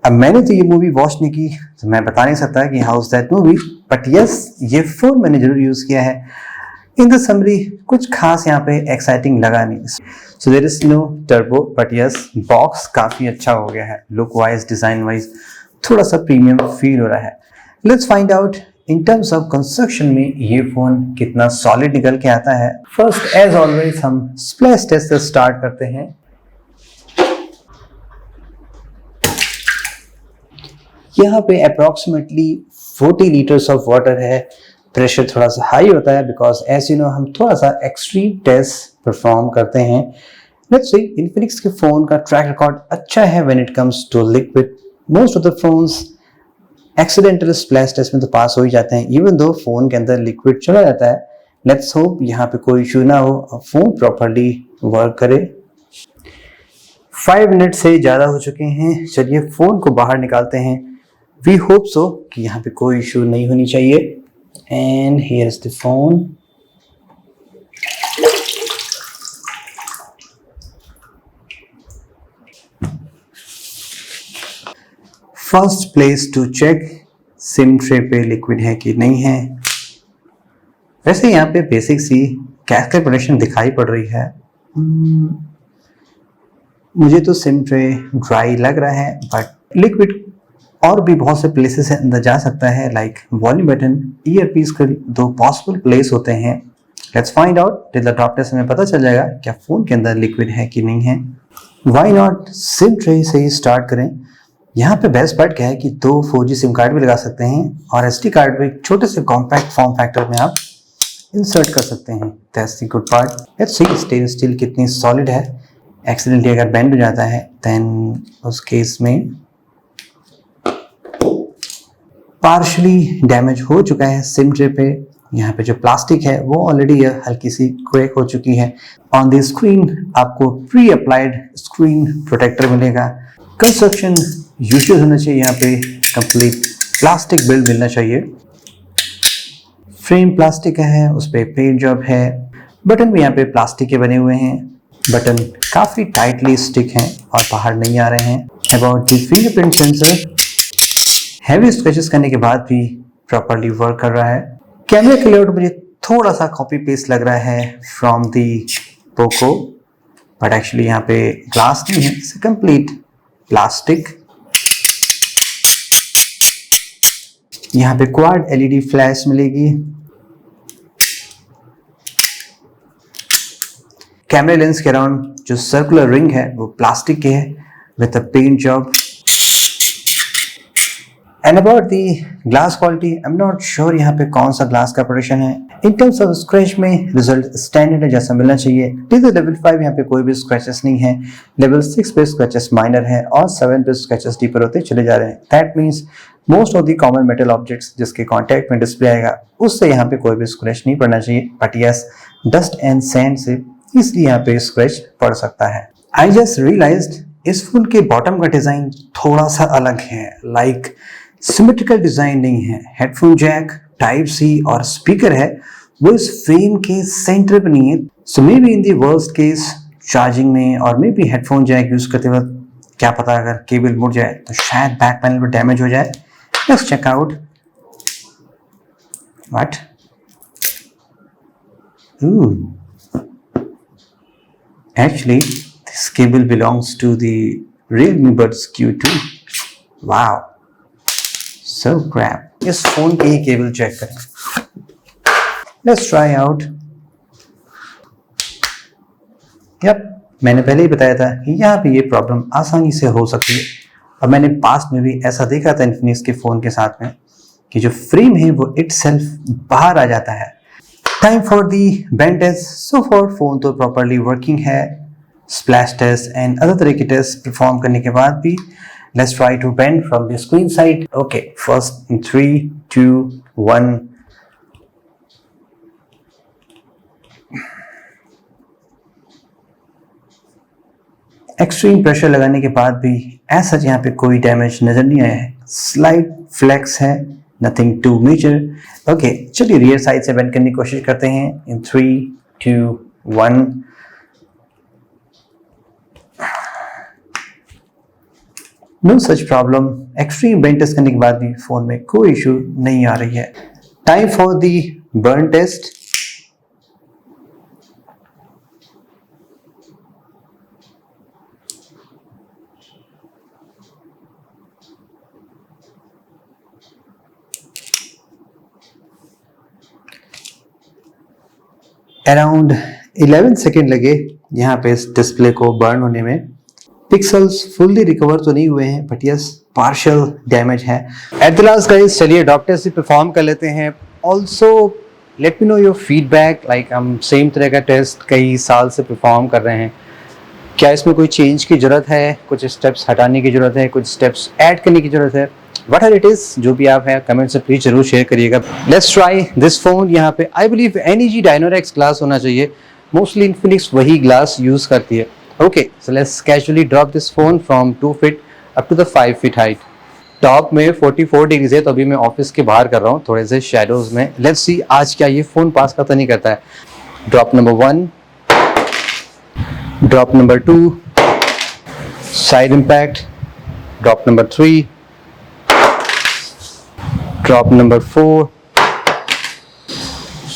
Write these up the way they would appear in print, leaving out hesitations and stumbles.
अब मैंने तो ये मूवी वॉच नहीं की, तो मैं बता नहीं सकता कि how is that movie, but yes ये फोन मैंने जरूर यूज किया है। इन द समरी कुछ खास यहाँ पे एक्साइटिंग लगा नहीं। So there is no turbo, but yes box काफी अच्छा हो गया है, लुक वाइज डिजाइन वाइज थोड़ा सा प्रीमियम फील हो रहा है। Let's find out in terms of construction में ये फोन कितना सॉलिड निकल के आता है। फर्स्ट एज ऑलवेज हम स्प्लैश टेस्ट से स्टार्ट करते हैं। यहाँ पे अप्रोक्सीमेटली 40 लीटर्स ऑफ वाटर है। प्रेशर थोड़ा सा हाई होता है बिकॉज एज यू नो हम थोड़ा सा एक्सट्रीम टेस्ट परफॉर्म करते हैं। लेट्स सी इन्फिनिक्स के फोन का ट्रैक रिकॉर्ड अच्छा है when it comes to liquid. Most of the phones accidental splash test में तो पास हो ही जाते हैं, इवन दो फोन के अंदर लिक्विड चला जाता है। लेट्स होप यहाँ पे कोई इशू ना हो, फोन प्रॉपरली वर्क करे। 5 मिनट से ज्यादा हो चुके हैं, चलिए फोन को बाहर निकालते हैं। वी होप सो कि यहाँ पे कोई इशू नहीं होनी चाहिए। And here is the phone. First place to check SIM tray पे लिक्विड है कि नहीं है। वैसे यहाँ पे बेसिक सी कैस्केड प्रोटेक्शन दिखाई पड़ रही है। मुझे तो सिम ट्रे ड्राई लग रहा है, बट लिक्विड और भी बहुत से प्लेसेस से अंदर जा सकता है, लाइक वॉल्यूम बटन, ईयरपीस के 2 पॉसिबल प्लेस होते हैं। Let's find out. Till the top test में पता चल जाएगा क्या फोन के अंदर लिक्विड है कि नहीं है। व्हाई नॉट सिम ट्रे से ही स्टार्ट करें। यहाँ पे बेस्ट पार्ट क्या है कि 2 4G सिम कार्ड भी लगा सकते हैं और SD कार्ड भी एक छोटे से कॉम्पैक्ट फॉर्म फैक्टर में आप इंसर्ट कर सकते हैं। That's the good part. Let's see stainless steel कितनी सॉलिड है। एक्सीडेंटली अगर बेंड हो जाता है देन उस केस में पार्शली डैमेज हो चुका है सिम ट्रे पे। यहाँ पे जो प्लास्टिक है वो ऑलरेडी हल्की सी क्रैक हो चुकी है। ऑन द स्क्रीन आपको प्री अप्लाइड स्क्रीन प्रोटेक्टर मिलेगा। कंस्ट्रक्शन यूजुअल होना चाहिए, यहाँ पे कंप्लीट प्लास्टिक बिल्ड मिलना चाहिए। फ्रेम प्लास्टिक का है, उस पर पेंट जॉब है। बटन भी यहाँ पे प्लास्टिक के बने हुए हैं। बटन काफी टाइटली स्टिक हैं और बाहर नहीं आ रहे हैं। About the fingerprint sensor, heavy scratches करने के बाद भी प्रॉपर्ली वर्क कर रहा है। कैमरे का लेआउट मुझे थोड़ा सा कॉपी पेस्ट लग रहा है from the Poco, but actually यहाँ पे ग्लास नहीं है, इट्स कंप्लीट प्लास्टिक। यहाँ पे क्वाड LED फ्लैश मिलेगी। कैमरा लेंस के अराउंड जो सर्कुलर रिंग है वो प्लास्टिक के है with a paint job. And about the glass quality, I am not sure यहाँ पे कौन सा ग्लास का प्रोडक्शन है। इन टर्म्स ऑफ स्क्रैच में रिजल्ट स्टैंडर्ड है जैसा मिलना चाहिए। टिल लेवल 5 यहाँ पे कोई भी स्क्रैचेस नहीं है। लेवल 6 पे स्क्रैचेस माइनर है और 7 पे स्क्रैचेस डीपर होते चले जा रहे हैं। That means most of the common metal objects जिसके कॉन्टैक्ट में डिस्प्ले आएगा उससे यहाँ पे कोई भी स्क्रैच नहीं पड़ना चाहिए। But yes dust and sand से इसलिए यहाँ पे स्क्रैच पड़ सकता है। आई जस्ट रियलाइज्ड इस फोन के बॉटम का डिजाइन थोड़ा सा अलग है, लाइक सिमेट्रिकल डिजाइन नहीं है। हेडफोन जैक, टाइप C और स्पीकर है वो इस फ्रेम के सेंटर पे नहीं है। So maybe in the worst case charging में और maybe headphone jack use करते वक्त क्या पता अगर केबल मुड़ जाए तो शायद बैक पैनल पर डैमेज हो जाए। Let's check out what. Actually this cable belongs to the Realme Buds Q2। Wow so crap. इस फोन की ही केबल चेक करें। Let's try out. यप, मैंने पहले ही बताया था कि यहाँ पे ये प्रॉब्लम आसानी से हो सकती है और मैंने पास्ट में भी ऐसा देखा था इन्फिनिक्स के फोन के साथ में कि जो फ्रेम है वो इटसेल्फ बाहर आ जाता है। Time for the bend test. So for phone तो प्रॉपरली वर्किंग है। स्प्लैश टेस्ट एंड अदर तरह के टेस्ट परफॉर्म करने के बाद भी let's try to bend from the screen side. Okay, first in 3 2 1। Extreme pressure लगाने के बाद भी ऐसा यहाँ पे कोई डैमेज नजर नहीं आया है। स्लाइट फ्लेक्स है, नथिंग टू मेजर। ओके, चलिए रियर साइड से बेंड करने की कोशिश करते हैं in 3 2 1। No such problem. Extreme bench test करने के बाद भी फोन में कोई इशू नहीं आ रही है। Time for the burn test. Around 11 second लगे यहाँ पे इस डिस्प्ले को बर्न होने में। पिक्सल्स फुल्ली रिकवर तो नहीं हुए हैं, बट यस पार्शियल डैमेज है। एट द लास्ट गाइस, चलिए डॉक्टर से परफॉर्म कर लेते हैं। Also let me know your feedback. Like हम सेम तरह का टेस्ट कई साल से परफॉर्म कर रहे हैं, क्या इसमें कोई चेंज की ज़रूरत है, कुछ स्टेप्स हटाने की ज़रूरत है, कुछ स्टेप्स ऐड करने की ज़रूरत है? वट आर इट इज़, जो भी आप है कमेंट से प्लीज़ जरूर शेयर करिएगा। Let's try this phone. यहाँ पे I believe NEG Dynореx glass होना चाहिए। मोस्टली इन्फिनिक्स वही ग्लास यूज़ करती है। Okay, so let's casually drop this phone from 2 feet up to the 5 feet height. Top में 44 डिग्रीज है, तो अभी मैं ऑफिस के बाहर कर रहा हूँ थोड़े से शेडोज में। लेट्स सी आज क्या ये फोन पास करता नहीं करता है। Drop number 1, drop number 2, side impact, drop number 3, drop number 4,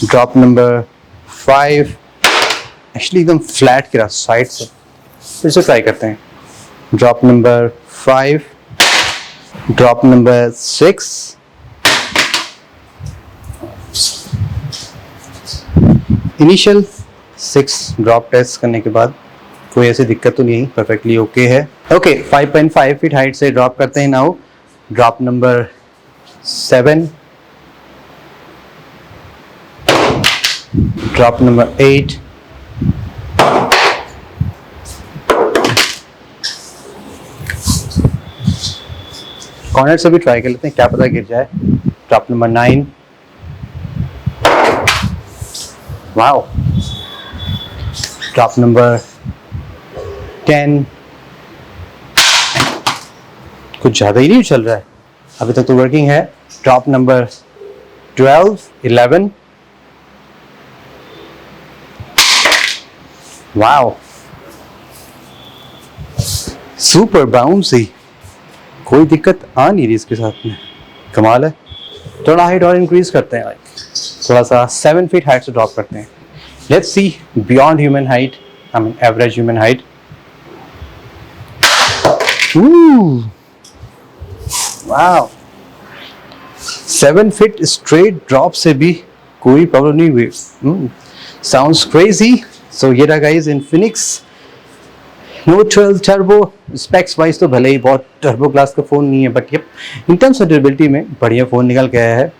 drop number 5। Actually एकदम फ्लैट गिरा साइड से, फिर से ट्राई करते हैं। Drop number 5, drop number 6, initial 6 drop test करने के बाद कोई ऐसी दिक्कत तो नहीं, परफेक्टली ओके है। ओके, 5.5 फीट हाइट से ड्रॉप करते हैं now. Drop number 7, drop number 8, corner से भी ट्राई कर लेते हैं, क्या पता गिर जाए। Drop number 9, wow. Drop number 10, कुछ ज़्यादा ही नहीं चल रहा है, अभी तक तो वर्किंग है। Drop number 12, 11, wow, super bouncy, कोई दिक्कत आ नहीं रही इसके साथ में, कमाल है। थोड़ा हाइट और इंक्रीज करते हैं, थोड़ा सा 7 फीट हाइट से ड्रॉप करते हैं। Let's see beyond human height, I mean average human height. Wow, 7 feet straight drop से भी कोई प्रॉब्लम नहीं हुई। Sounds crazy. सो ये रहा guys Infinix Note 12 turbo. Specs wise तो भले ही बहुत टर्बो क्लास का फ़ोन नहीं है, बट ये इन टर्म्स ऑफ ड्यूरेबिलिटी में बढ़िया फ़ोन निकल के आया है।